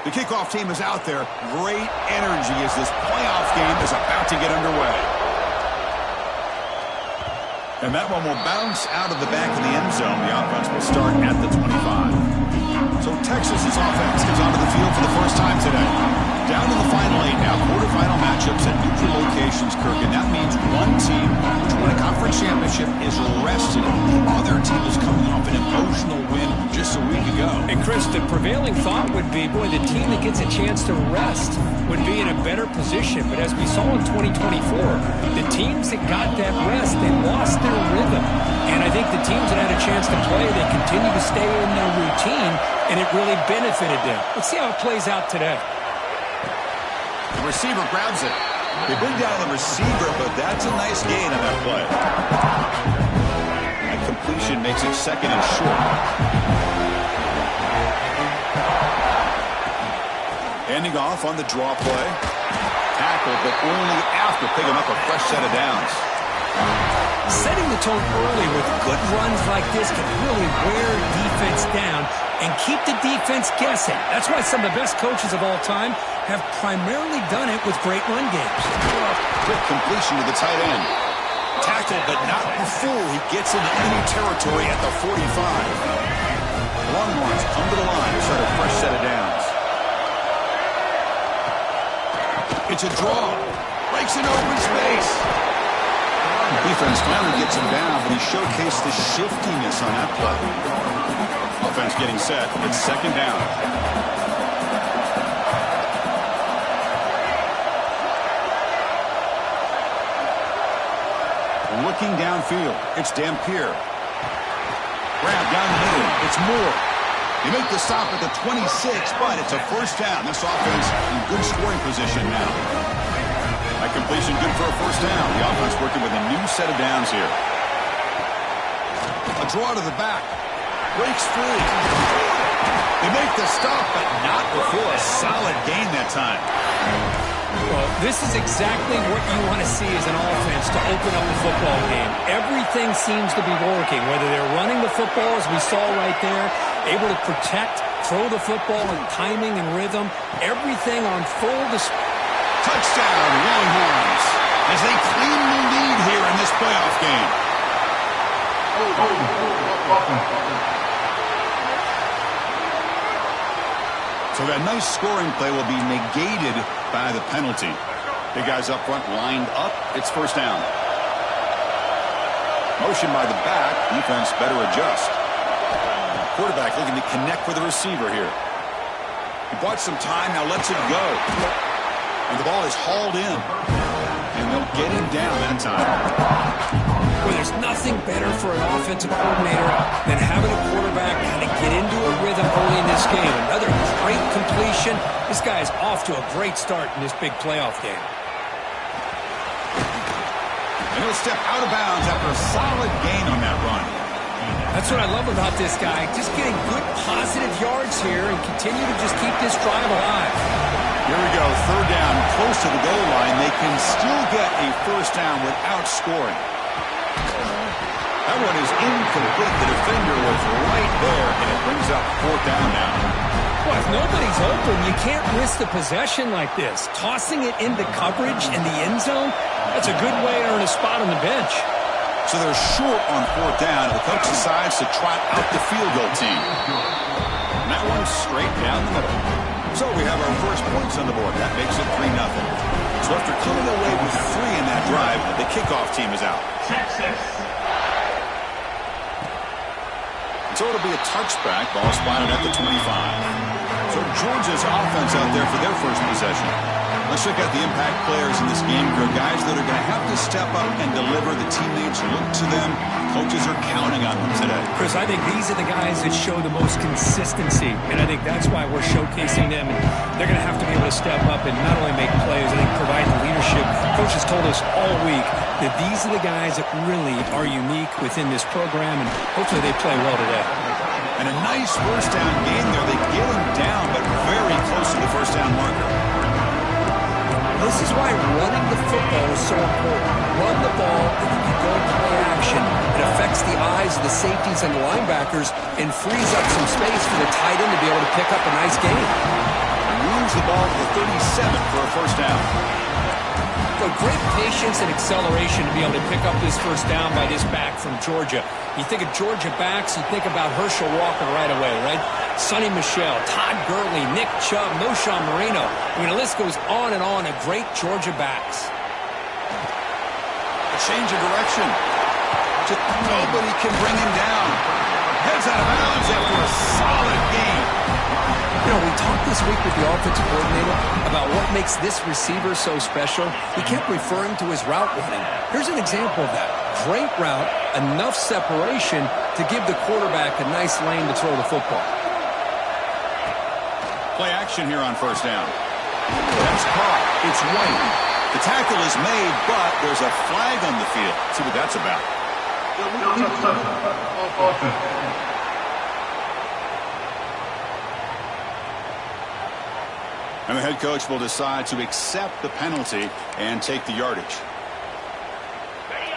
The kickoff team is out there. Great energy as this playoff game is about to get underway. And that one will bounce out of the back of the end zone. The offense will start at the 25. So Texas's offense comes onto the field for the first time today. Down to the final 8 now. Quarterfinal matchups at neutral locations, Kirk. And that means one team which won a conference championship is rested. The other team is coming off an emotional win just a week ago. And Chris, the prevailing thought would be, boy, the team that gets a chance to rest would be in a better position. But as we saw in 2024, the teams that got that rest, they lost their rhythm. And I think the teams that had a chance to play, they continue to stay in their routine, and it really benefited them. Let's see how it plays out today. The receiver grabs it. They bring down the receiver, but that's a nice gain on that play. That completion makes it second and short. Handing off on the draw play. Tackle, but only after picking up a fresh set of downs. Setting the tone early with good runs like this can really wear defense down and keep the defense guessing. That's why some of the best coaches of all time have primarily done it with great run games. Quick completion to the tight end. Tackled, but not before he gets into enemy territory at the 45. Longhorns come to the line to start a fresh set of downs. It's a draw. Breaks into open space. Defense finally gets him down, but he showcased the shiftiness on that play. Offense getting set. It's second down. Looking downfield. It's Dampier. Grab down the middle. It's Moore. They make the stop at the 26, but it's a first down. This offense in good scoring position now. That completion good for a first down. The offense working with a new set of downs here. A draw to the back. Breaks free. They make the stop, but not before a solid gain that time. Well, this is exactly what you want to see as an offense to open up a football game. Everything seems to be working, whether they're running the football, as we saw right there, able to protect, throw the football in timing and rhythm, everything on full display. Touchdown, Longhorns, as they claim the lead here in this playoff game. So that nice scoring play will be negated by the penalty. Big guys up front lined up. It's first down. Motion by the back. Defense better adjust. Quarterback looking to connect with the receiver here. He bought some time, now lets it go. And the ball is hauled in. And they'll get him down that time. Well, there's nothing better for an offensive coordinator than having a quarterback kind of get into a rhythm early in this game. Another great completion. This guy is off to a great start in this big playoff game. And he'll step out of bounds after a solid gain on that run. That's what I love about this guy. Just getting good positive yards here and continue to just keep this drive alive. Here we go, third down, close to the goal line. They can still get a first down without scoring. That one is incomplete. The defender was right there, and it brings up fourth down now. Well, if nobody's open, you can't risk the possession like this. Tossing it into coverage in the end zone, that's a good way to earn a spot on the bench. So they're short on fourth down, and the coach decides to trot out the field goal team. And that one's straight down the middle. So we have our first points on the board. That makes it 3-0. So after coming away with 3 in that drive, the kickoff team is out. So it'll be a touchback. Ball spotted at the 25. So Georgia's offense out there for their first possession. Let's check out the impact players in this game. They're guys that are going to have to step up and deliver. The teammates look to them. Coaches are counting on them today. Chris, I think these are the guys that show the most consistency, and I think that's why we're showcasing them. And they're going to have to be able to step up and not only make plays, I think provide the leadership. Coach has told us all week that these are the guys that really are unique within this program, and hopefully they play well today. And a nice first down gain there. They get him down, but very close to the first down marker. This is why running the football is so important. Run the ball, and then you go play action. It affects the eyes of the safeties and the linebackers and frees up some space for the tight end to be able to pick up a nice gain. moves the ball to the 37 for a first down. But great patience and acceleration to be able to pick up this first down by this back from Georgia. You think of Georgia backs, you think about Herschel Walker right away, right? Sonny Michel, Todd Gurley, Nick Chubb, Moshawn Marino. I mean, the list goes on and on of great Georgia backs. A change of direction. Just nobody can bring him down. Heads out of bounds after a solid game. You know, we talked this week with the offensive coordinator about what makes this receiver so special. He kept referring to his route running. Here's an example of that. Great route, enough separation to give the quarterback a nice lane to throw the football. Play action here on first down. That's caught. It's White. The tackle is made, but there's a flag on the field. Let's see what that's about. And the head coach will decide to accept the penalty and take the yardage.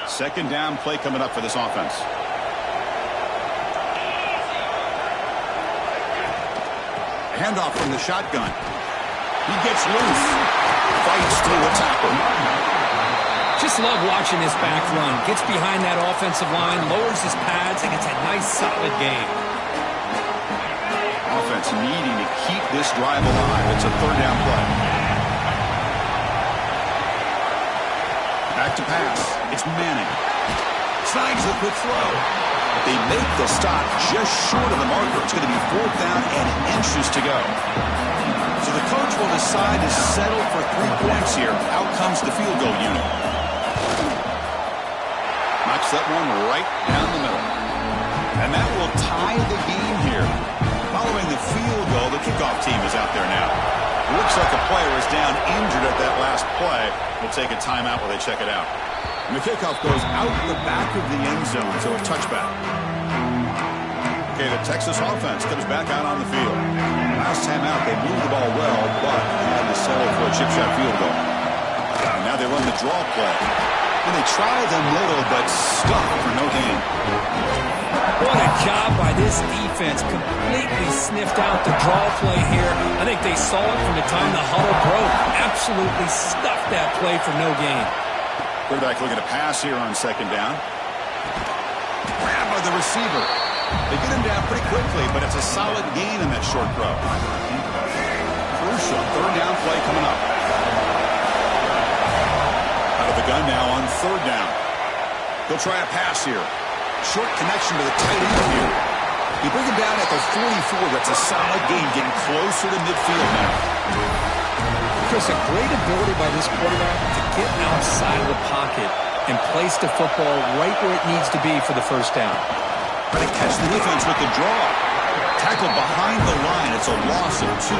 Second down play coming up for this offense. Handoff from the shotgun. He gets loose. Fights through a tackle. Just love watching this back run. Gets behind that offensive line, lowers his pads, and gets a nice solid game. Offense needing to keep this drive alive. It's a third down play. Back to pass. It's Manning. Snags the quick throw. They make the stop just short of the marker. It's going to be fourth down and inches to go. So the coach will decide to settle for 3 points here. Out comes the field goal unit. Knocks that one right down the middle. And that will tie the game here. Following the field goal, the kickoff team is out there now. It looks like a player is down injured at that last play. We'll take a timeout while they check it out. And the kickoff goes out the back of the end zone, so a touchback. Okay, the Texas offense comes back out on the field. Last time out, they moved the ball well, but had to settle for a chip shot field goal. And now they run the draw play. And they try the middle, but stuck for no gain. What a job by this defense. Completely sniffed out the draw play here. I think they saw it from the time the huddle broke. Absolutely stuffed that play for no gain. Quarterback looking to pass here on second down. Grabbed by the receiver. They get him down pretty quickly, but it's a solid gain in that short throw. Crucial third down play coming up. Out of the gun now on third down. He'll try a pass here. Short connection to the tight end here. You bring him down at the 44. That's a solid gain, getting closer to midfield now. Chris, a great ability by this quarterback to get outside of the pocket and place the football right where it needs to be for the first down. Trying to catch the defense with the draw. Tackle behind the line. It's a loss of 2.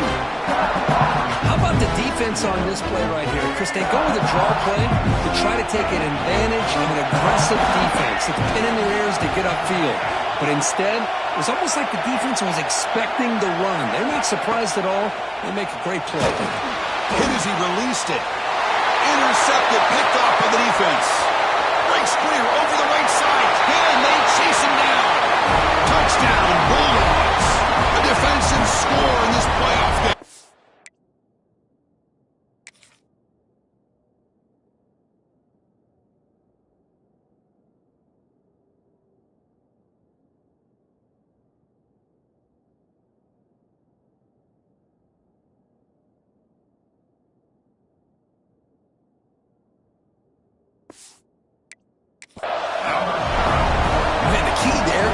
How about the defense on this play right here? Chris, they go with a draw play to try to take an advantage of an aggressive defense. It's a pin in their ears to get upfield. But instead, it was almost like the defense was expecting the run. They're not surprised at all. They make a great play. Hit as he released it. Intercepted, picked off by the defense. Breaks clear over the right side. Can they chase him down? Touchdown, Bulldogs. A defensive score in this playoff game.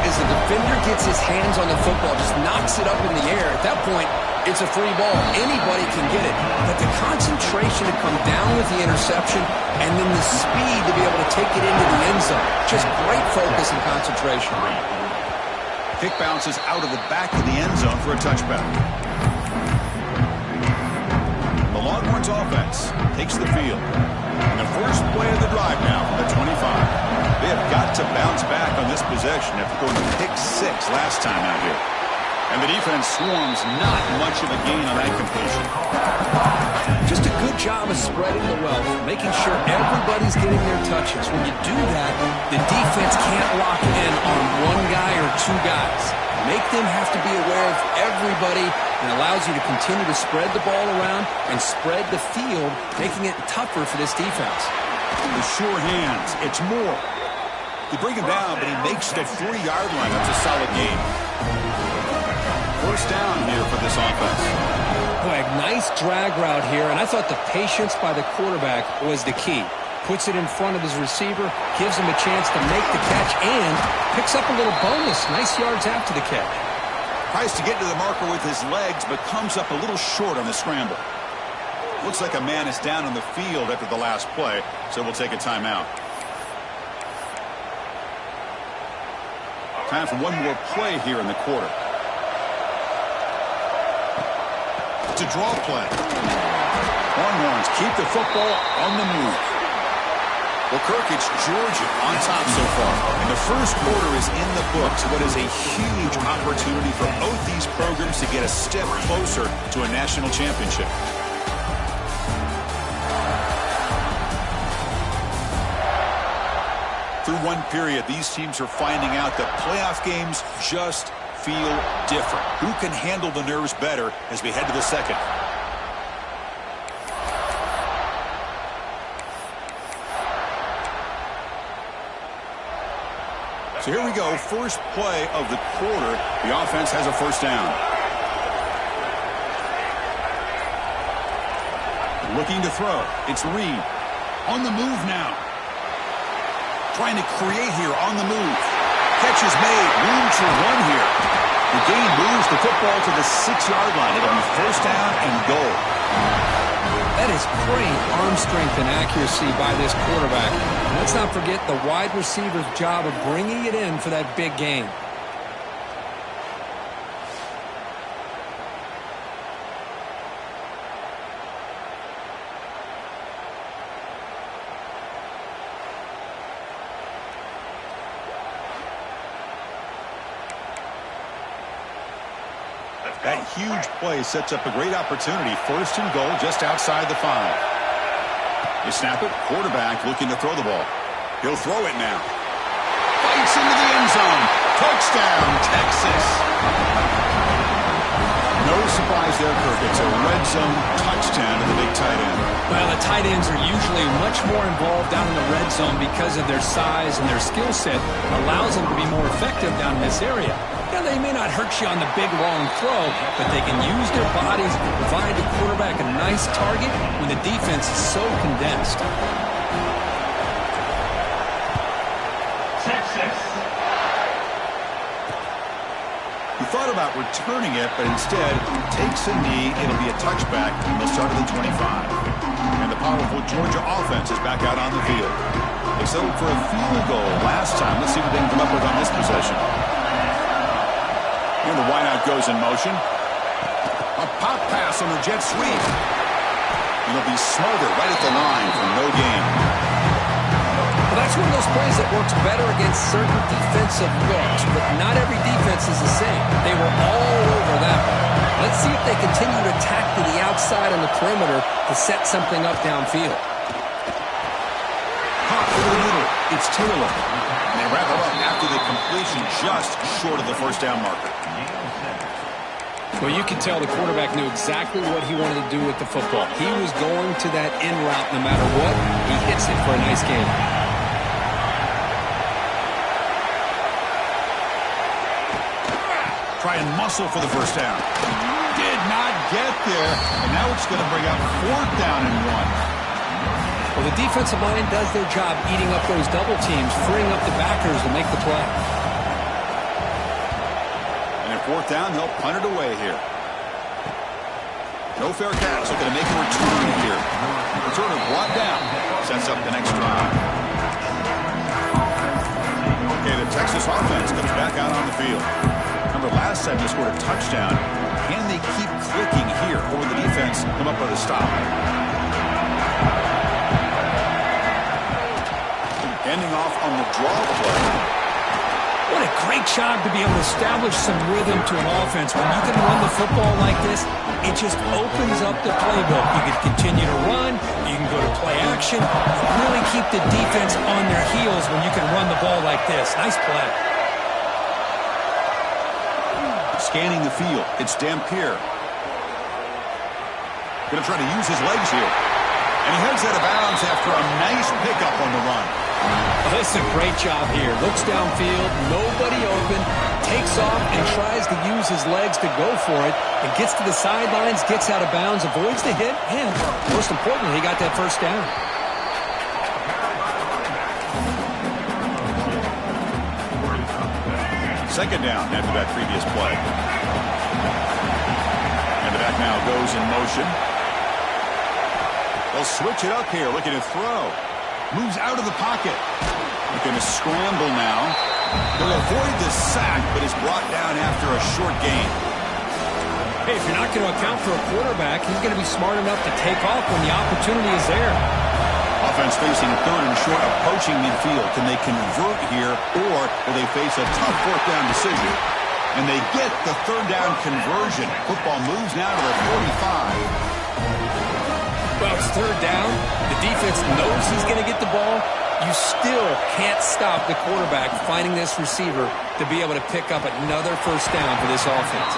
The defender gets his hands on the football, just knocks it up in the air. At that point, it's a free ball. Anybody can get it. But the concentration to come down with the interception and then the speed to be able to take it into the end zone. Just great focus and concentration. Kick bounces out of the back of the end zone for a touchback. The Longhorns offense takes the field. And the first play of the drive now from the 25. They have got to bounce back on this possession after going to pick 6 last time out here. And the defense swarms not much of a gain on that completion. Just a good job of spreading the wealth, making sure everybody's getting their touches. When you do that, the defense can't lock in on one guy or 2 guys. Make them have to be aware of everybody and allows you to continue to spread the ball around and spread the field, making it tougher for this defense. With sure hands, it's Moore. They bring him down, but he makes the 3-yard line. That's a solid game. First down here for this offense. Boy, nice drag route here, and I thought the patience by the quarterback was the key. Puts it in front of his receiver, gives him a chance to make the catch, and picks up a little bonus. Nice yards after the catch. Tries to get to the marker with his legs, but comes up a little short on the scramble. Looks like a man is down on the field after the last play, so we'll take a timeout. Time for one more play here in the quarter. It's a draw play. Longhorns keep the football on the move. Well, Kirk, it's Georgia on top so far. And the first quarter is in the books. What is a huge opportunity for both these programs to get a step closer to a national championship. Through one period, these teams are finding out that playoff games just feel different. Who can handle the nerves better as we head to the second? So here we go, first play of the quarter. The offense has a first down. Looking to throw. It's Reed. On the move now. Trying to create here on the move. Catch is made. Room to run here. The game moves the football to the 6-yard line. It'll be first down and goal. That is great arm strength and accuracy by this quarterback. And let's not forget the wide receiver's job of bringing it in for that big gain. That huge play sets up a great opportunity. First and goal just outside the 5. They snap it. Quarterback looking to throw the ball. He'll throw it now. Fights into the end zone. Touchdown, Texas. No surprise there, Kirk. It's a red zone touchdown to the big tight end. Well, the tight ends are usually much more involved down in the red zone because of their size and their skill set. Allows them to be more effective down in this area. Now, they may not hurt you on the big, long throw, but they can use their bodies to provide the quarterback a nice target when the defense is so condensed. Texas. He thought about returning it, but instead takes a knee. It'll be a touchback, and they'll start at the 25. And the powerful Georgia offense is back out on the field. They settled for a field goal last time. Let's see what they can come up with on this possession. And the wideout goes in motion. A pop pass on the jet sweep. It'll be smothered right at the line for no gain. Well, that's one of those plays that works better against certain defensive looks, but not every defense is the same. They were all over that one. Let's see if they continue to attack to the outside on the perimeter to set something up downfield. Pop to the middle. It's Taylor. And they wrap it up after the completion just short of the first down marker. Well, you can tell the quarterback knew exactly what he wanted to do with the football. He was going to that in route no matter what. He hits it for a nice gain. Try and muscle for the first down. Did not get there. And now it's going to bring up fourth down and 1. Well, the defensive line does their job eating up those double teams, freeing up the backers to make the play. And at fourth down, they'll punt it away here. No fair catch. Looking to make a return here. Returner brought down. Sets up the next drive. Okay, the Texas offense comes back out on the field. Remember, last time they scored a touchdown. Can they keep clicking here, or will the defense come up with a stop? Ending off on the draw play. What a great job to be able to establish some rhythm to an offense. When you can run the football like this, it just opens up the playbook. You can continue to run. You can go to play action. Really keep the defense on their heels when you can run the ball like this. Nice play. Scanning the field. It's Dampier. Going to try to use his legs here. And he heads out of bounds after a nice pickup on the run. Oh, this is a great job here. Looks downfield, nobody open, takes off and tries to use his legs to go for it, and gets to the sidelines, gets out of bounds, avoids the hit, and most importantly, he got that first down. Second down after that previous play. And the back now goes in motion. They'll switch it up here, looking to throw. Moves out of the pocket. Looking to scramble now. He'll avoid the sack, but is brought down after a short gain. Hey, if you're not going to account for a quarterback, he's going to be smart enough to take off when the opportunity is there. Offense facing third and short, approaching midfield. Can they convert here, or will they face a tough fourth down decision? And they get the third down conversion. Football moves now to the 45. Well, it's third down. The defense knows he's going to get the ball. You still can't stop the quarterback finding this receiver to be able to pick up another first down for this offense.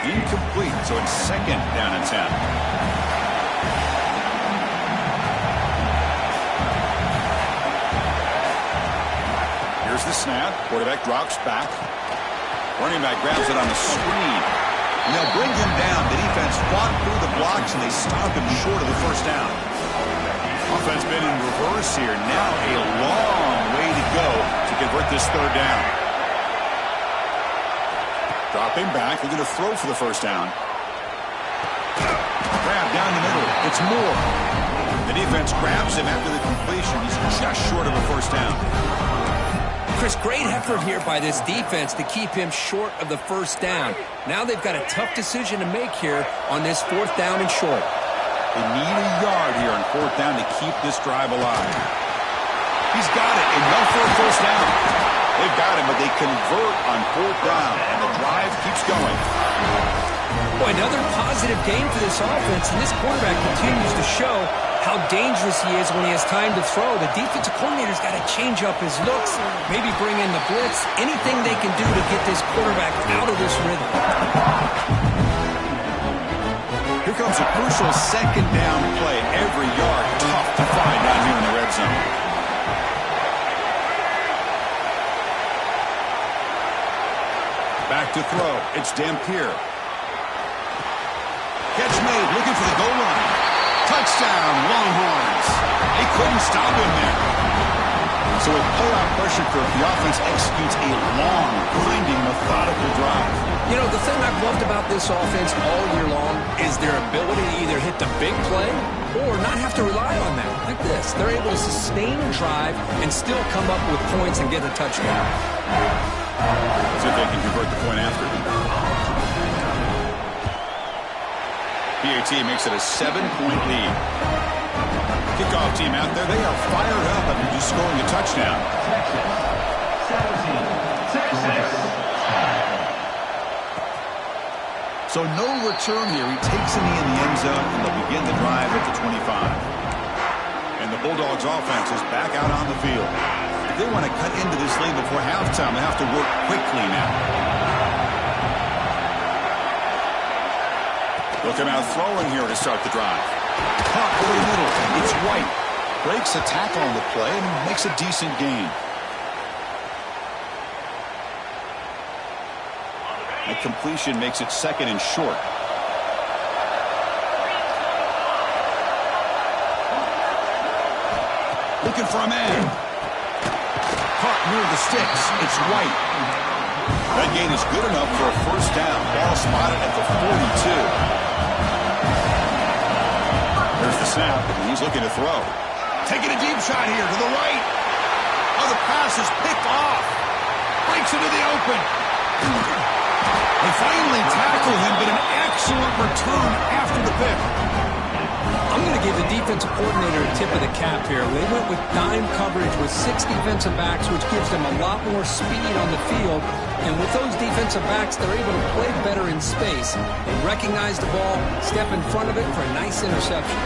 Incomplete, so it's second down and 10. Here's the snap. Quarterback drops back. Running back grabs it on the screen. And they'll bring him down. The defense fought through the blocks, and they stop him short of the first down. Offense been in reverse here. Now a long way to go to convert this third down. Dropping back. They're going to throw for the first down. Grab down the middle. It's Moore. The defense grabs him after the completion. He's just short of a first down. Chris, great effort here by this defense to keep him short of the first down. Now they've got a tough decision to make here on this fourth down and short. They need a yard here on fourth down to keep this drive alive. He's got it, enough for a first down. They've got him, but they convert on fourth down, and the drive keeps going. Boy, another positive game for this offense, and this quarterback continues to show how dangerous he is when he has time to throw. The defensive coordinator's got to change up his looks, maybe bring in the blitz, anything they can do to get this quarterback out of this rhythm. Here comes a crucial second down play. Every yard tough to find down here in the red zone. Back to throw. It's Dampier. Catch made, looking for the goal line. Touchdown, Longhorns. They couldn't stop him there. So with playoff pressure curve, the offense executes a long, winding, methodical drive. You know, the thing I've loved about this offense all year long is their ability to either hit the big play or not have to rely on that. Like this. They're able to sustain a drive and still come up with points and get a touchdown. See if they can convert the point after. PAT makes it a 7-point lead. Kickoff team out there. They are fired up after just scoring a touchdown. So no return here. He takes a knee in the end zone, and they'll begin the drive at the 25. And the Bulldogs offense is back out on the field. If they want to cut into this lead before halftime, they have to work quickly now. Looking out throwing here to start the drive. Caught over the middle. It's White. Breaks a tackle on the play and makes a decent gain. That completion makes it second and short. Looking for a man. Caught near the sticks. It's White. That gain is good enough for a first down. Ball spotted at the 42. There's the snap. He's looking to throw. Taking a deep shot here to the right. Oh, the pass is picked off. Breaks into the open. They finally tackle him, but an excellent return after the pick. I'm going to give the defensive coordinator a tip of the cap here. They went with dime coverage with 6 defensive backs, which gives them a lot more speed on the field. And with those defensive backs, they're able to play better in space. They recognize the ball, step in front of it for a nice interception.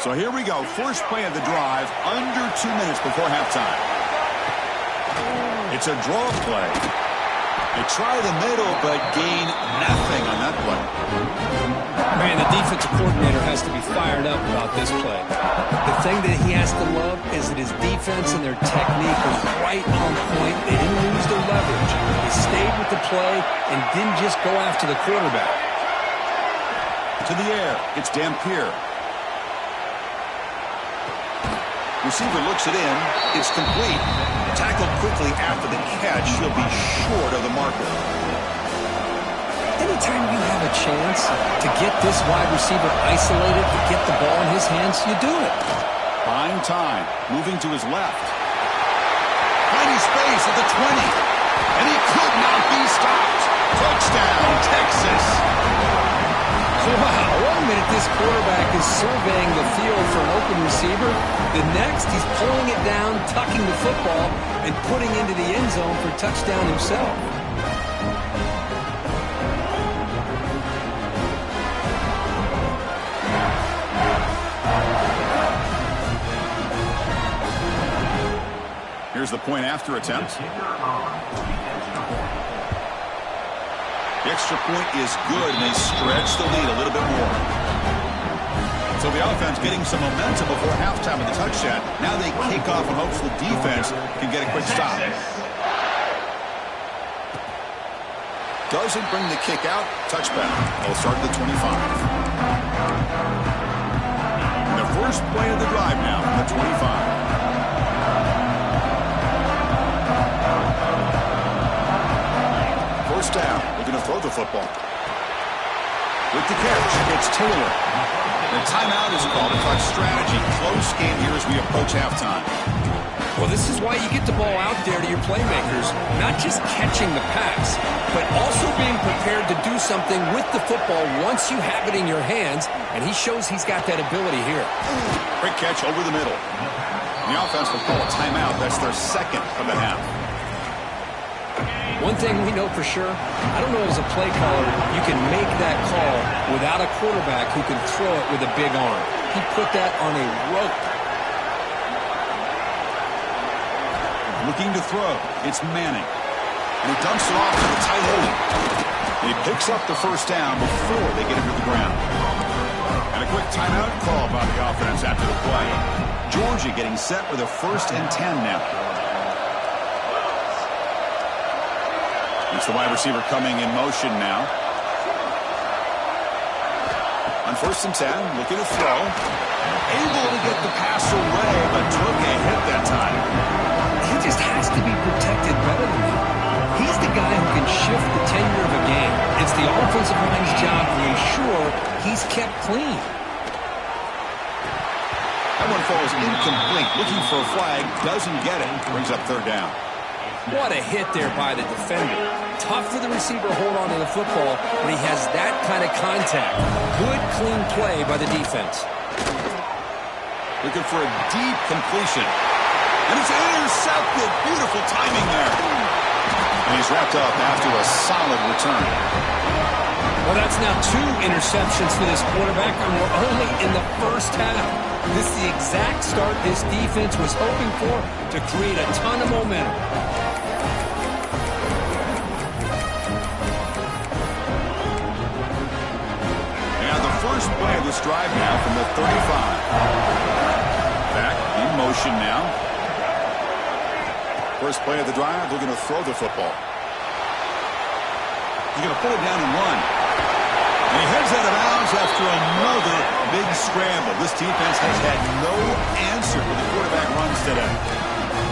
So here we go. First play of the drive, under 2 minutes before halftime. It's a draw play. They try the middle, but gain nothing on that play. Man, the defensive coordinator has to be fired up about this play. The thing that he has to love is that his defense and their technique was right on point. They didn't lose their leverage. They stayed with the play and didn't just go after the quarterback. To the air, it's Dampier. Receiver looks it in. It's complete. Tackled quickly after the catch. He'll be short of the marker. Anytime you have a chance to get this wide receiver isolated, to get the ball in his hands, you do it. Buying time. Moving to his left. Finding space at the 20. And he could not be stopped. Touchdown, Texas. Wow, 1 minute this quarterback is surveying the field for an open receiver. The next, he's pulling it down, tucking the football, and putting into the end zone for a touchdown himself. Here's the point after attempt. The extra point is good, and they stretch the lead a little bit more. So the offense getting some momentum before halftime of the touchdown. Now they kick off in hopes the defense can get a quick stop. Doesn't bring the kick out. Touchback. They'll start at the 25. The first play of the drive now from the 25. First down. They're going to throw the football. With the catch, it's Taylor. The timeout is called to talk strategy. Close game here as we approach halftime. Well, this is why you get the ball out there to your playmakers, not just catching the pass, but also being prepared to do something with the football once you have it in your hands, and he shows he's got that ability here. Quick catch over the middle. The offense will call a timeout. That's their second of the half. One thing we know for sure, I don't know as a play caller, you can make that call without a quarterback who can throw it with a big arm. He put that on a rope. Looking to throw. It's Manning. And he dumps it off to the tight end. And he picks up the first down before they get him to the ground. And a quick timeout call by the offense after the play. Georgia getting set with a 1st and 10 now. It's the wide receiver coming in motion now. On 1st and 10, looking to throw. Able to get the pass away, but took a hit that time. He just has to be protected better than that. He's the guy who can shift the tenure of a game. It's the offensive line's job to ensure he's kept clean. That one falls incomplete. Looking for a flag, doesn't get it. Brings up 3rd down. What a hit there by the defender. Tough for the receiver to hold on to the football when he has that kind of contact. Good, clean play by the defense. Looking for a deep completion. And it's intercepted. Beautiful timing there. And he's wrapped up after a solid return. Well, that's now 2 interceptions for this quarterback, and we're only in the first half. This is the exact start this defense was hoping for to create a ton of momentum. And the first play of this drive now from the 35. Back in motion now. First play of the drive, looking to throw the football. He's going to pull it down and run. And he heads out of bounds after another big scramble. This defense has had no answer for the quarterback runs today.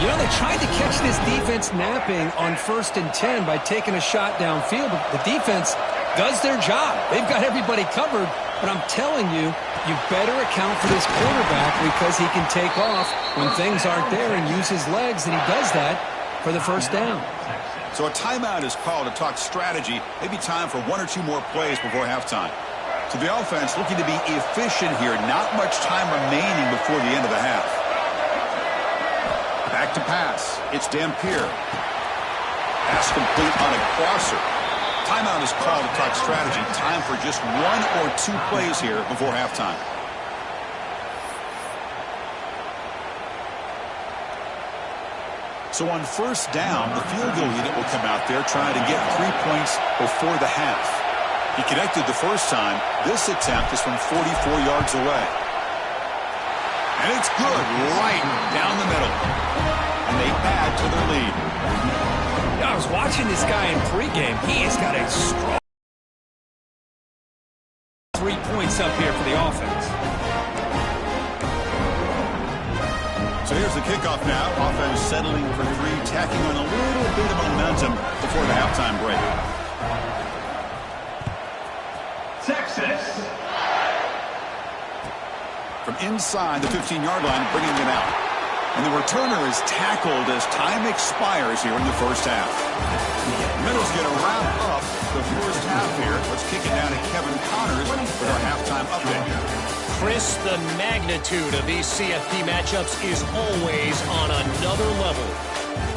You know, they tried to catch this defense napping on 1st and 10 by taking a shot downfield, but the defense does their job. They've got everybody covered, but I'm telling you, you better account for this quarterback because he can take off when things aren't there and use his legs, and he does that for the first down. So a timeout is called to talk strategy. Maybe time for 1 or 2 more plays before halftime. So the offense looking to be efficient here. Not much time remaining before the end of the half. Back to pass. It's Dampier. Pass complete on a crosser. Timeout is called to talk strategy. Time for just 1 or 2 plays here before halftime. So on first down, the field goal unit will come out there trying to get 3 points before the half. He connected the first time. This attempt is from 44 yards away. And it's good right down the middle. And they add to their lead. I was watching this guy in pregame. He has got a strong 3 points up here for the offense. So here's the kickoff now. Offense settling for 3, tacking on a little bit of momentum before the halftime break. Texas. From inside the 15-yard line, bringing it out. And the returner is tackled as time expires here in the first half. Middle's going to wrap up the first half here. Let's kick it down to Kevin Connors with our halftime update. Chris, the magnitude of these CFP matchups is always on another level.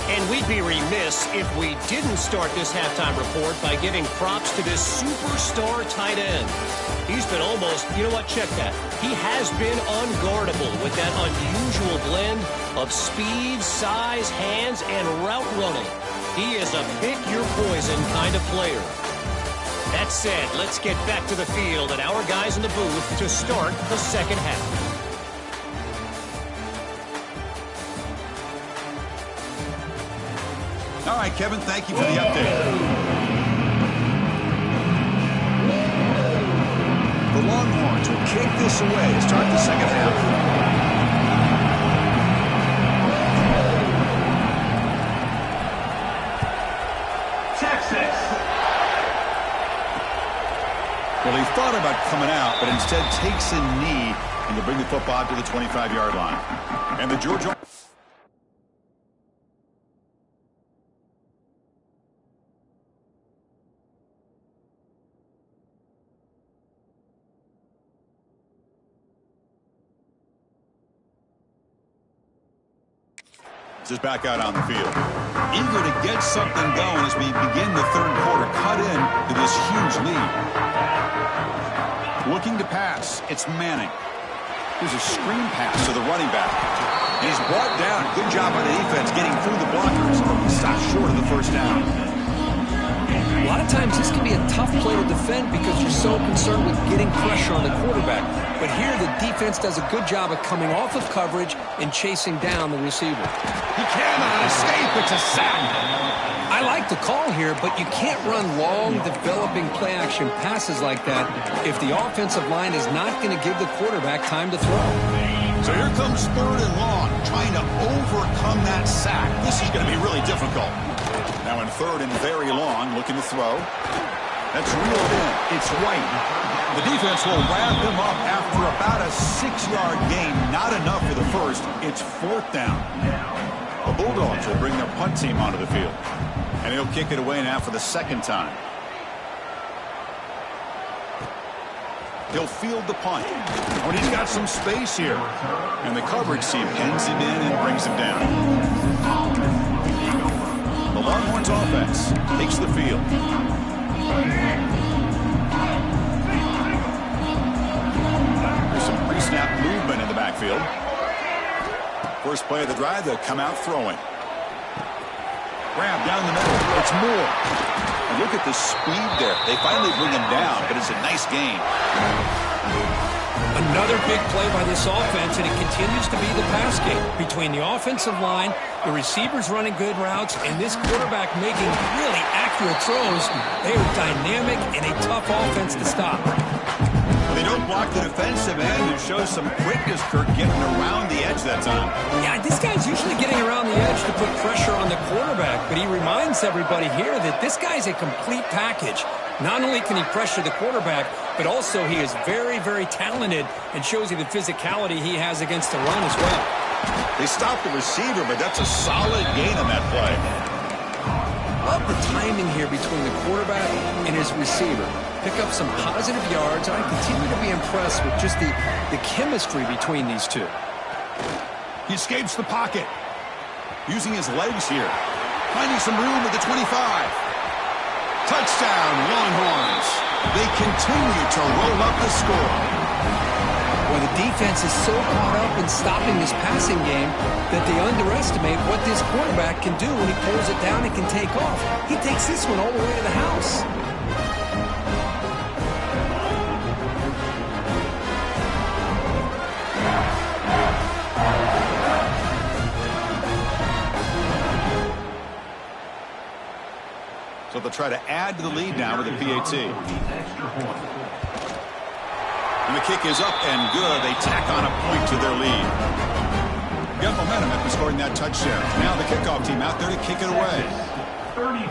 And we'd be remiss if we didn't start this halftime report by giving props to this superstar tight end. He's been almost, you know what, check that. He has been unguardable with that unusual blend of speed, size, hands, and route running. He is a pick-your-poison kind of player. That said, let's get back to the field and our guys in the booth to start the second half. All right, Kevin, thank you for the update. The Longhorns will kick this away to start the second half. Texas. Well, he thought about coming out, but instead takes a knee and to bring the football to the 25-yard line. And the Georgia... is back out on the field. Eager to get something going as we begin the third quarter. Cut in to this huge lead. Looking to pass. It's Manning. Here's a screen pass to the running back. And he's brought down. Good job by the defense getting through the blockers. He stopped short of the first down. A lot of times this can be a tough play to defend because you're so concerned with getting pressure on the quarterback. But here the defense does a good job of coming off of coverage and chasing down the receiver. He cannot escape. It's a sack. I like the call here, but you can't run long, developing play-action passes like that if the offensive line is not going to give the quarterback time to throw. So here comes third and long, trying to overcome that sack. This is going to be really difficult. Now in third and very long, looking to throw. That's reeled in. It's White. The defense will wrap him up after about a 6-yard gain. Not enough for the first. It's fourth down. The Bulldogs will bring their punt team onto the field. And he'll kick it away now for the second time. He'll field the punt. When he's got some space here. And the coverage team pins him in and brings him down. The Longhorns offense takes the field. There's some pre-snap movement in the backfield. First play of the drive, they'll come out throwing. Grab down the middle. It's Moore. And look at the speed there. They finally bring him down, but it's a nice gain. Another big play by this offense, and it continues to be the pass game between the offensive line, the receivers running good routes, and this quarterback making really accurate throws. They are dynamic and a tough offense to stop. They don't block the defensive end and show some quickness, Kirk, getting around the edge that time. Yeah, this guy's usually getting around the edge to put pressure on the quarterback, but he reminds everybody here that this guy's a complete package. Not only can he pressure the quarterback, but also he is very, very talented and shows you the physicality he has against the run as well. They stopped the receiver, but that's a solid gain on that play. Love the timing here between the quarterback and his receiver. Pick up some positive yards, and I continue to be impressed with just the chemistry between these two. He escapes the pocket. Using his legs here. Finding some room at the 25. Touchdown, Longhorns. They continue to roll up the score. Well, the defense is so caught up in stopping this passing game that they underestimate what this quarterback can do when he pulls it down and can take off. He takes this one all the way to the house. So they'll try to add to the lead now with a PAT. And the kick is up and good. They tack on a point to their lead. Got momentum after scoring that touchdown. Now the kickoff team out there to kick it away. 34,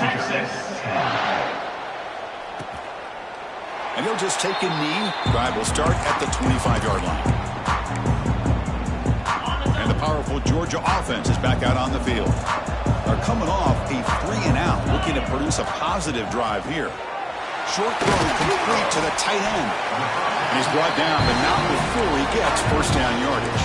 Texas. And he'll just take a knee. Drive will start at the 25-yard line. And the powerful Georgia offense is back out on the field. They're coming off a 3-and-out, looking to produce a positive drive here. Short throw complete to the tight end. And he's brought down, but not before he gets first down yardage.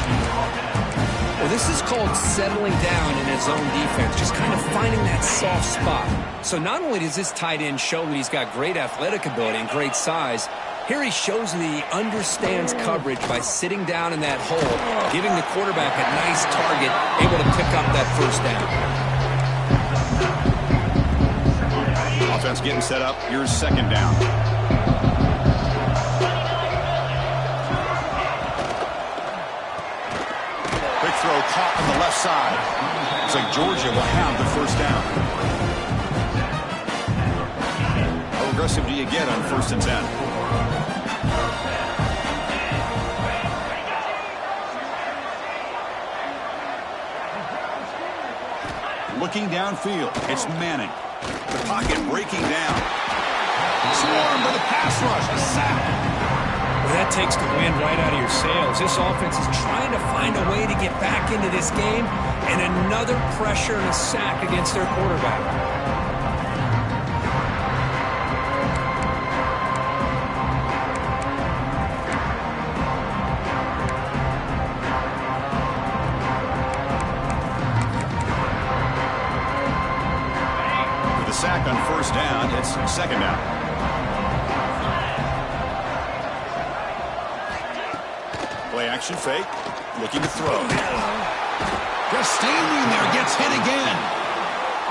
Well, this is called settling down in his own defense, just kind of finding that soft spot. So not only does this tight end show that he's got great athletic ability and great size, here he shows that he understands coverage by sitting down in that hole, giving the quarterback a nice target, able to pick up that first down. Offense getting set up. Here's second down. Quick throw caught on the left side. Looks like Georgia will have the first down. How aggressive do you get on 1st and 10? Looking downfield, it's Manning. The pocket breaking down. Swarmed by the pass rush. A sack. Well, that takes the wind right out of your sails. This offense is trying to find a way to get back into this game, and another pressure and a sack against their quarterback. Sack on first down. It's second down. Play action fake. Looking to throw. Just standing there. Gets hit again.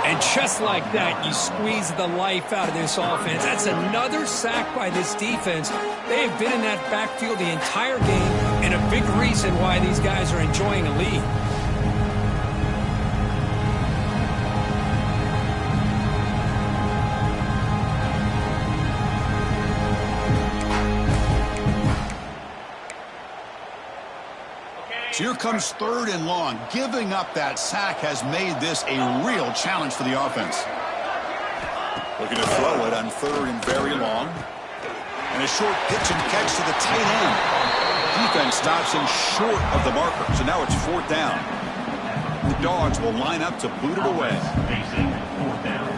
And just like that, you squeeze the life out of this offense. That's another sack by this defense. They have been in that backfield the entire game, and a big reason why these guys are enjoying a lead. So here comes 3rd and long. Giving up that sack has made this a real challenge for the offense. Looking to throw it on 3rd and very long. And a short pitch and catch to the tight end. Defense stops him short of the marker. So now it's 4th down. The Dogs will line up to boot it away. Facing 4th down.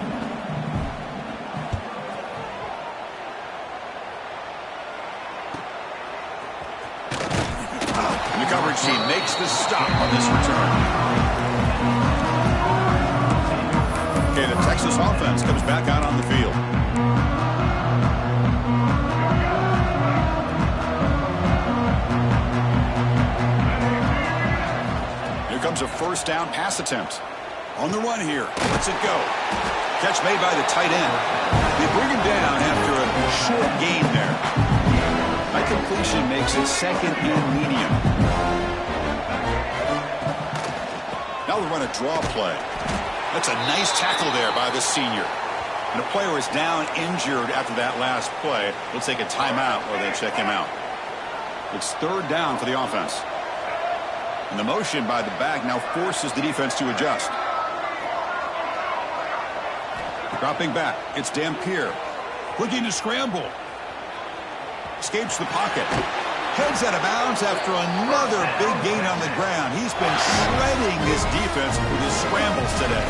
And the coverage team makes the stop on this return. Okay, the Texas offense comes back out on the field. Here comes a first down pass attempt. On the run here. Let's it go. Catch made by the tight end. They bring him down after a short gain there. That completion makes it 2nd and medium. Now we run a draw play. That's a nice tackle there by the senior. And a player is down injured after that last play. We'll take a timeout while they check him out. It's 3rd down for the offense. And the motion by the back now forces the defense to adjust. Dropping back, it's Dampier. Looking to scramble. Escapes the pocket. Heads out of bounds after another big gain on the ground. He's been shredding this defense with his scrambles today.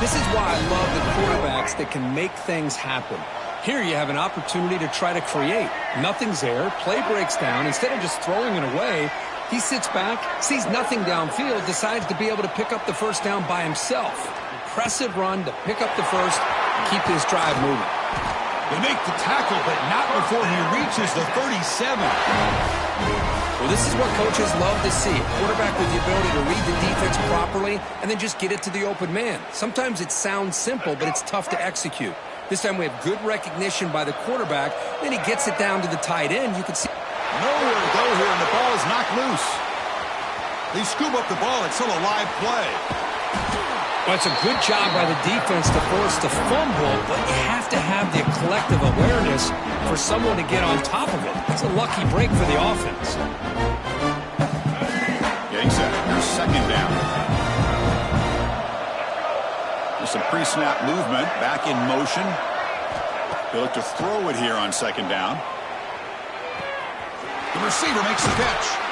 This is why I love the quarterbacks that can make things happen. Here you have an opportunity to try to create. Nothing's there. Play breaks down. Instead of just throwing it away, he sits back, sees nothing downfield, decides to be able to pick up the first down by himself. Impressive run to pick up the first, keep this drive moving. They make the tackle, but not before he reaches the 37. Well, this is what coaches love to see. A quarterback with the ability to read the defense properly and then just get it to the open man. Sometimes it sounds simple, but it's tough to execute. This time we have good recognition by the quarterback. Then he gets it down to the tight end. You can see nowhere to go here, and the ball is knocked loose. They scoop up the ball. It's still a live play. Well, it's a good job by the defense to force the fumble, but you have to have the collective awareness for someone to get on top of it. It's a lucky break for the offense. Getting set. Here's second down. There's some pre-snap movement. Back in motion. They look to throw it here on second down. The receiver makes the catch.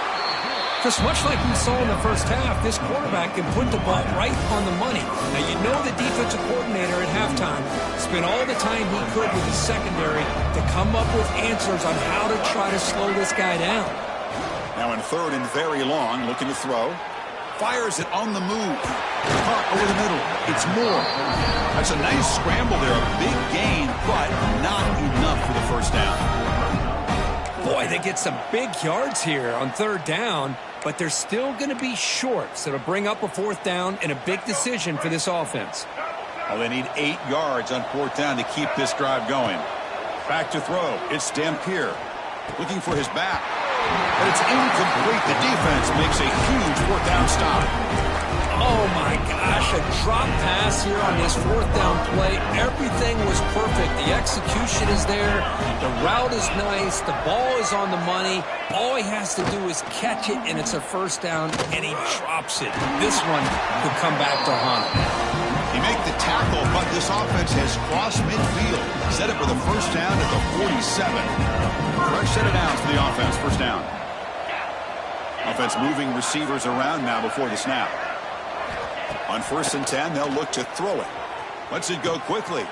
Just much like we saw in the first half, this quarterback can put the ball right on the money. Now, you know the defensive coordinator at halftime spent all the time he could with his secondary to come up with answers on how to try to slow this guy down. Now in third and very long, looking to throw. Fires it on the move. Caught over the middle. It's Moore. That's a nice scramble there. A big gain, but not enough for the first down. Boy, they get some big yards here on third down, but they're still going to be short, so it'll bring up a fourth down and a big decision for this offense. Well, they need 8 yards on fourth down to keep this drive going. Back to throw. It's Dampier looking for his back, but it's incomplete. The defense makes a huge fourth down stop. Oh, my gosh, a drop pass here on this fourth down play. Everything was perfect. The execution is there. The route is nice. The ball is on the money. All he has to do is catch it, and it's a first down, and he drops it. This one could come back to haunt him. He make the tackle, but this offense has crossed midfield. Set it for the first down at the 47. Fresh set of downs for the offense. First down. Offense moving receivers around now before the snap. On 1st and 10, they'll look to throw it. Lets it go quickly.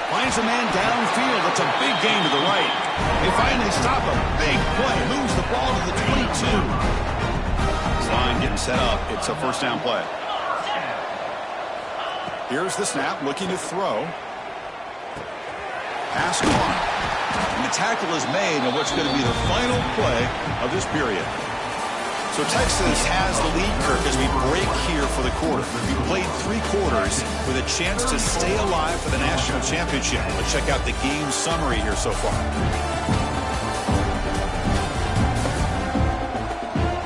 Finds a man downfield. That's a big gain to the right. They finally stop a big play. Moves the ball to the 22. This line getting set up. It's a first down play. Here's the snap. Looking to throw. Pass caught. And the tackle is made on what's going to be the final play of this period. So Texas has the lead, Kirk, as we break here for the quarter. We played 3 quarters with a chance to stay alive for the national championship. Let's check out the game summary here so far.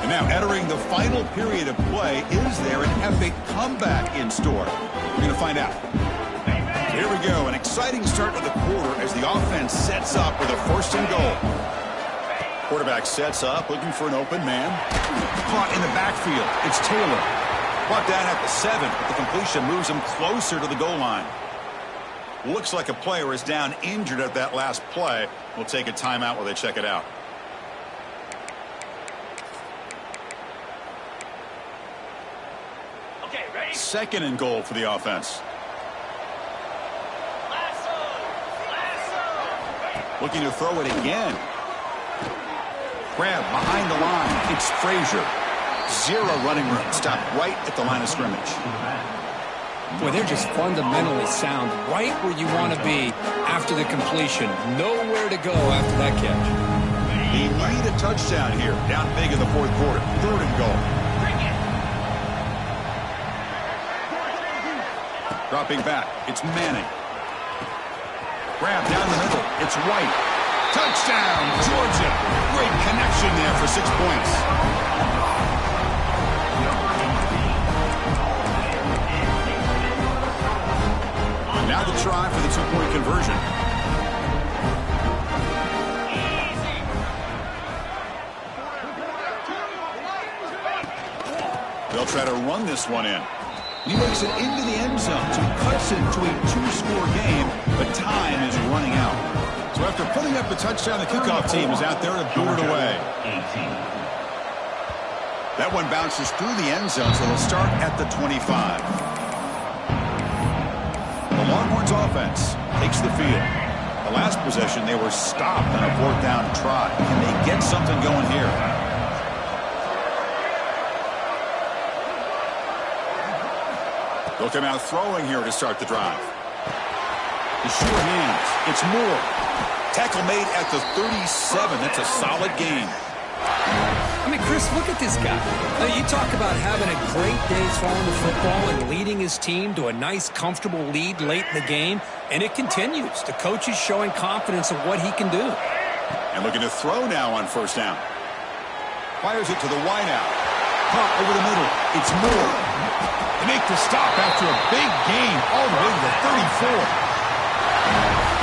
And now entering the final period of play, is there an epic comeback in store? We're going to find out. Here we go, an exciting start to the quarter as the offense sets up with a 1st and goal. Quarterback sets up, looking for an open man. Caught in the backfield. It's Taylor. Brought down at the 7, but the completion moves him closer to the goal line. Looks like a player is down injured at that last play. We'll take a timeout while they check it out. Okay, ready? 2nd and goal for the offense. Looking to throw it again. Grab behind the line. It's Frazier. 0 running room. Stopped right at the line of scrimmage. Boy, they're just fundamentally sound. Right where you want to be after the completion. Nowhere to go after that catch. They need a touchdown here. Down big in the 4th quarter. 3rd and goal. Dropping back. It's Manning. Grab down the middle. It's White. Touchdown, Georgia. Great connection there for 6 points. Now the try for the 2-point conversion. They'll try to run this one in. He makes it into the end zone, so he cuts it to a 2-score game, but time is running out. So after putting up the touchdown, the kickoff team is out there to boot it away. That one bounces through the end zone, so they'll start at the 25. The Longhorns offense takes the field. The last possession, they were stopped on a 4th down try. Can they get something going here? They'll come out throwing here to start the drive. The sure hands. It's Moore. Tackle made at the 37. That's a solid gain. I mean, Chris, look at this guy. You talk about having a great day throwing the football and leading his team to a nice, comfortable lead late in the game, and it continues. The coach is showing confidence of what he can do. And looking to throw now on first down. Fires it to the wideout. Pump over the middle. It's Moore. They make the stop after a big gain all the way to the 34.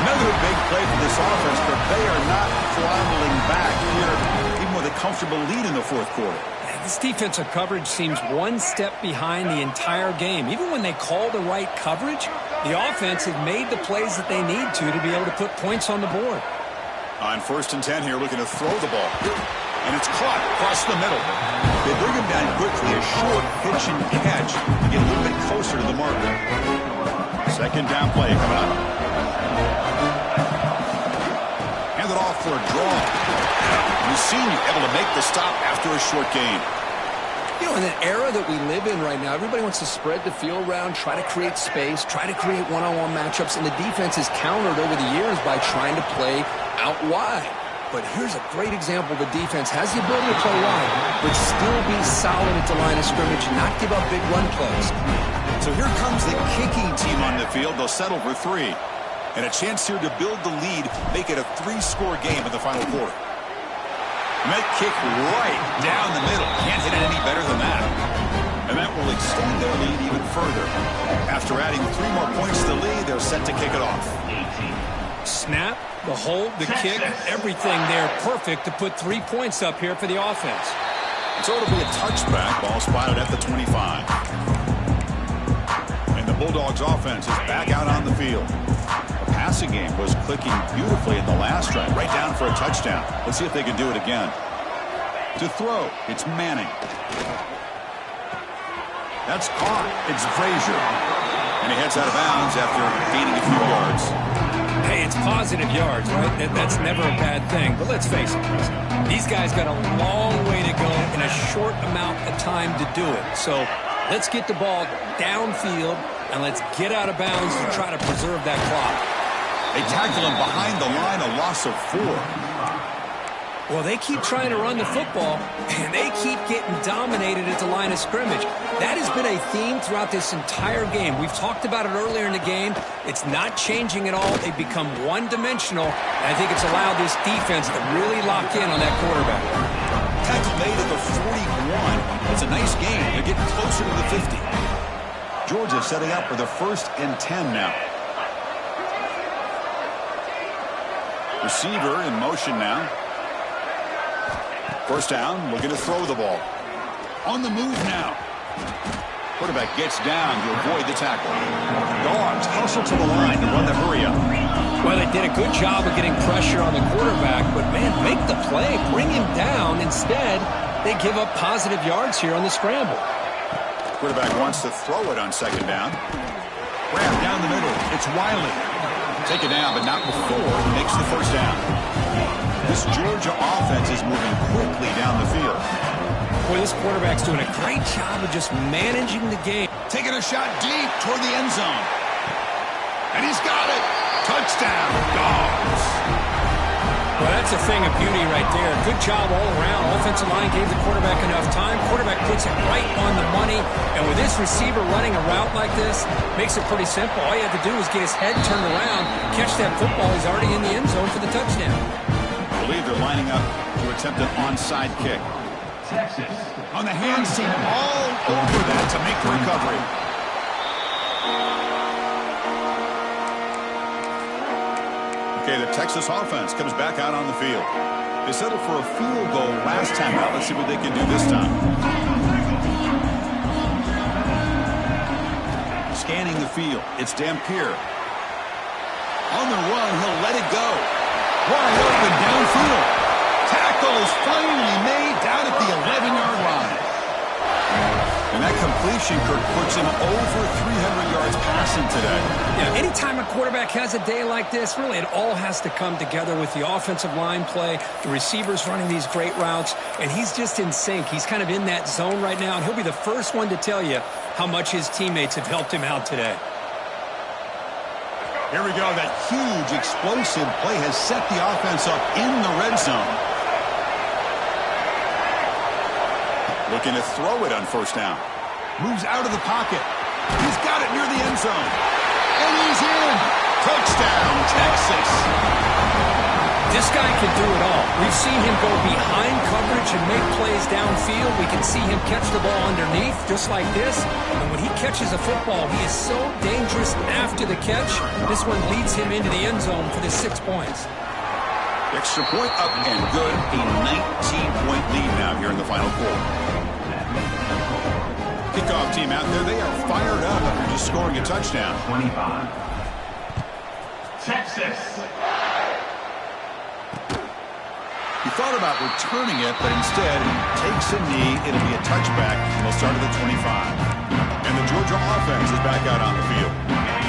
Another big play for this offense, but they are not throttling back here, even with a comfortable lead in the fourth quarter. This defensive coverage seems one step behind the entire game. Even when they call the right coverage, the offense has made the plays that they need to be able to put points on the board. On 1st and 10 here, looking to throw the ball. And it's caught across the middle. They bring him down quickly, a short pitch and catch to get a little bit closer to the marker. Second down play coming up. Hand it off for a draw. Mussini able to make the stop after a short gain. You know, in an era that we live in right now, everybody wants to spread the field around, try to create space, try to create one-on-one matchups, and the defense is countered over the years by trying to play out wide. But here's a great example. The defense has the ability to play wide, but still be solid at the line of scrimmage and not give up big run plays. So here comes the kicking team on the field. They'll settle for 3. And a chance here to build the lead, make it a 3-score game in the final quarter. And that kick right down the middle. Can't hit it any better than that. And that will extend their lead even further. After adding 3 more points to the lead, they're set to kick it off. Snap, the hold, the kick, everything there perfect to put 3 points up here for the offense. So it'll be a touchback. Ball spotted at the 25. And the Bulldogs offense is back out on the field. The passing game was clicking beautifully in the last drive, right down for a touchdown. Let's see if they can do it again. To throw, it's Manning. That's caught. It's Frazier. And he heads out of bounds after gaining a few yards. Hey, it's positive yards, right? That's never a bad thing. But let's face it, these guys got a long way to go in a short amount of time to do it. So let's get the ball downfield, and let's get out of bounds to try to preserve that clock. They tackle him behind the line, a loss of 4. Well, they keep trying to run the football, and they keep getting dominated at the line of scrimmage. That has been a theme throughout this entire game. We've talked about it earlier in the game. It's not changing at all. They've become one-dimensional, and I think it's allowed this defense to really lock in on that quarterback. Tackle made at the 41. It's a nice gain. They're getting closer to the 50. Georgia setting up for the 1st and 10 now. Receiver in motion now. First down, looking to throw the ball. On the move now. Quarterback gets down to avoid the tackle. Dogs hustle to the line to run the hurry up. Well, they did a good job of getting pressure on the quarterback, but, man, make the play. Bring him down. Instead, they give up positive yards here on the scramble. Quarterback wants to throw it on 2nd down. Grab down the middle. It's Wiley. Take it down, but not before he makes the first down. This Georgia offense is moving quickly down the field. Boy, this quarterback's doing a great job of just managing the game. Taking a shot deep toward the end zone. And he's got it. Touchdown, Dogs. Well, that's a thing of beauty right there. Good job all around. Offensive line gave the quarterback enough time. Quarterback puts it right on the money. And with this receiver running a route like this, makes it pretty simple. All you have to do is get his head turned around, catch that football. He's already in the end zone for the touchdown. I believe they're lining up to attempt an onside kick. Texas. On the hands team all over that to make the recovery. Okay, the Texas offense comes back out on the field. They settled for a field goal last time out. Let's see what they can do this time. Scanning the field. It's Dampier. On the run, he'll let it go. Wide open downfield. Tackle is finally made down at the 11-yard line. And that completion, Kirk, puts him over 300 yards passing today. Yeah, anytime a quarterback has a day like this, really it all has to come together with the offensive line play, the receivers running these great routes, and he's just in sync. He's kind of in that zone right now, and he'll be the first one to tell you how much his teammates have helped him out today. Here we go. That huge, explosive play has set the offense up in the red zone. Looking to throw it on first down. Moves out of the pocket. He's got it near the end zone. And he's in. Touchdown, Texas. This guy can do it all. We've seen him go behind coverage and make plays downfield. We can see him catch the ball underneath, just like this. And when he catches a football, he is so dangerous after the catch. This one leads him into the end zone for the 6 points. Extra point up and good. A 19-point lead now here in the final quarter. Kickoff team out there. They are fired up after just scoring a touchdown. 25. Texas. He thought about returning it, but instead takes a knee. It'll be a touchback, and they'll start at the 25. And the Georgia offense is back out on the field.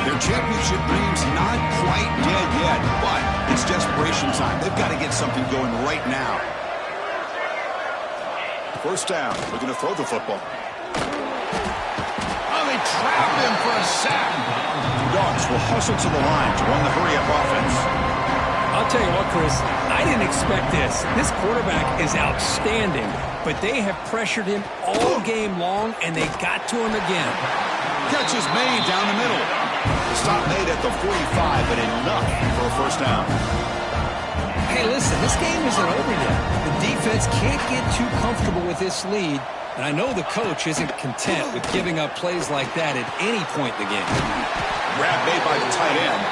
Their championship dreams not quite dead yet, but it's desperation time. They've got to get something going right now. First down. Looking to throw the football. Oh, they trap him for a sack. Dogs will hustle to the line to run the hurry-up offense. I'll tell you what, Chris, I didn't expect this. This quarterback is outstanding, but they have pressured him all game long, and they got to him again. Catch is made down the middle. The stop made at the 45, but enough for a first down. Hey, listen, this game isn't over yet. The defense can't get too comfortable with this lead, and I know the coach isn't content with giving up plays like that at any point in the game. Grab made by the tight end.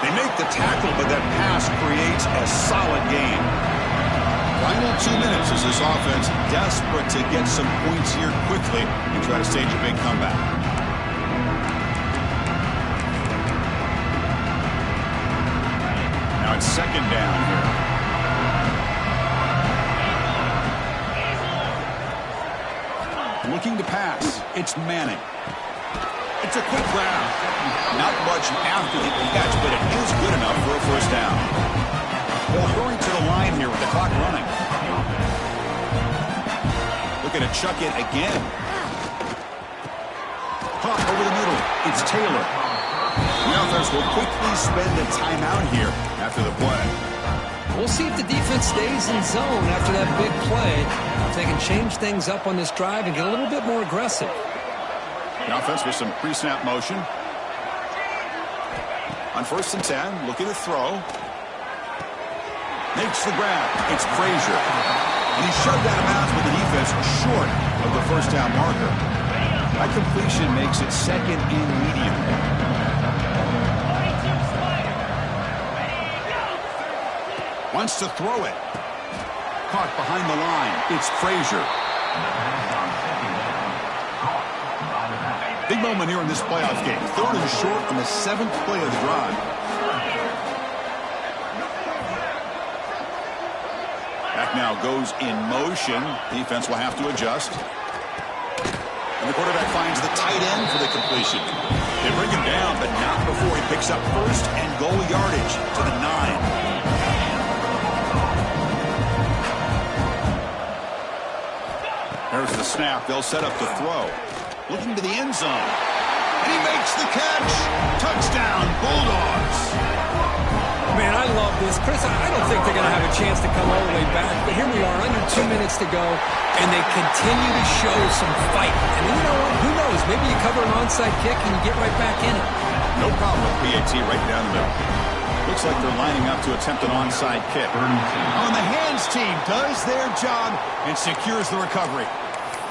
They make the tackle, but that pass creates a solid gain. Final 2 minutes as this offense desperate to get some points here quickly and try to stage a big comeback. Now it's second down here. Looking to pass. It's Manning. It's a quick grab. Not much after the catch, but it is good enough for a first down. They'll hurry to the line here with the clock running. Looking to chuck it again. Caught over the middle. It's Taylor. The offense will quickly spend a timeout here after the play. We'll see if the defense stays in zone after that big play. If they can change things up on this drive and get a little bit more aggressive. The offense with some pre-snap motion. On 1st and 10, looking to throw. Makes the grab. It's Frazier. And he shoved out of bounds with the defense short of the first down marker. That completion makes it second and medium. Wants to throw it. Caught behind the line. It's Frazier. Big moment here in this playoff game. 3rd and short on the 7th play of the drive. Back now goes in motion. Defense will have to adjust. And the quarterback finds the tight end for the completion. They bring him down, but not before he picks up first and goal yardage to the 9. There's the snap. They'll set up the throw. Looking to the end zone. And he makes the catch. Touchdown, Bulldogs. Man, I love this. Chris, I don't think they're going to have a chance to come all the way back. But here we are, under 2 minutes to go, and they continue to show some fight. And you know what? Who knows? Maybe you cover an onside kick and you get right back in it. No problem with PAT right down the middle. Looks like they're lining up to attempt an onside kick. And the hands team does their job and secures the recovery.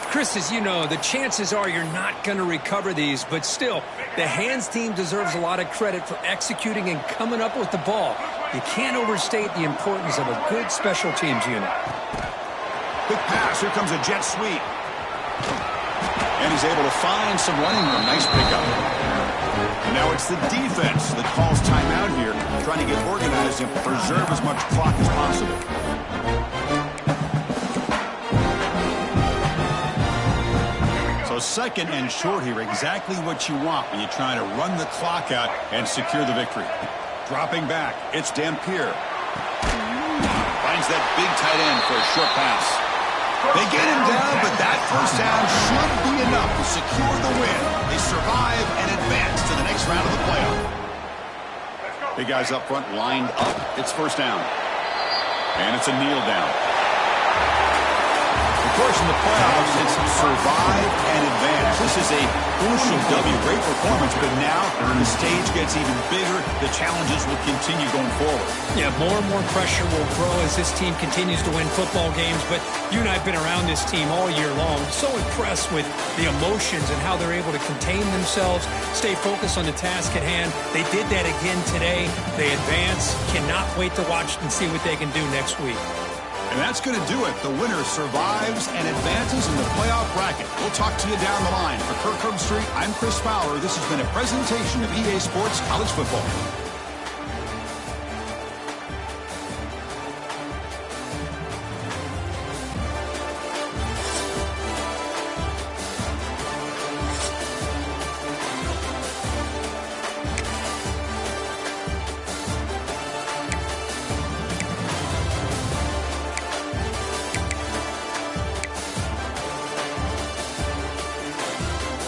Chris, as you know, the chances are you're not going to recover these, but still, the hands team deserves a lot of credit for executing and coming up with the ball. You can't overstate the importance of a good special teams unit. Quick pass. Here comes a jet sweep. And he's able to find some running room. Nice pickup. And now it's the defense that calls timeout here, trying to get organized and preserve as much clock as possible. Second and short here, exactly what you want when you're trying to run the clock out and secure the victory. Dropping back, it's Dampier. Finds that big tight end for a short pass. They get him down, but that first down should be enough to secure the win. They survive and advance to the next round of the playoff. The guys up front lined up. It's first down. And it's a kneel down. Of course, in the playoffs, it's survive and advance. This is a crucial W. Great performance, but now the stage gets even bigger. The challenges will continue going forward. Yeah, more and more pressure will grow as this team continues to win football games. But you and I have been around this team all year long. So impressed with the emotions and how they're able to contain themselves, stay focused on the task at hand. They did that again today. They advance. Cannot wait to watch and see what they can do next week. And that's going to do it. The winner survives and advances in the playoff bracket. We'll talk to you down the line. For Kirk Herbstreit, I'm Chris Fowler. This has been a presentation of EA Sports College Football.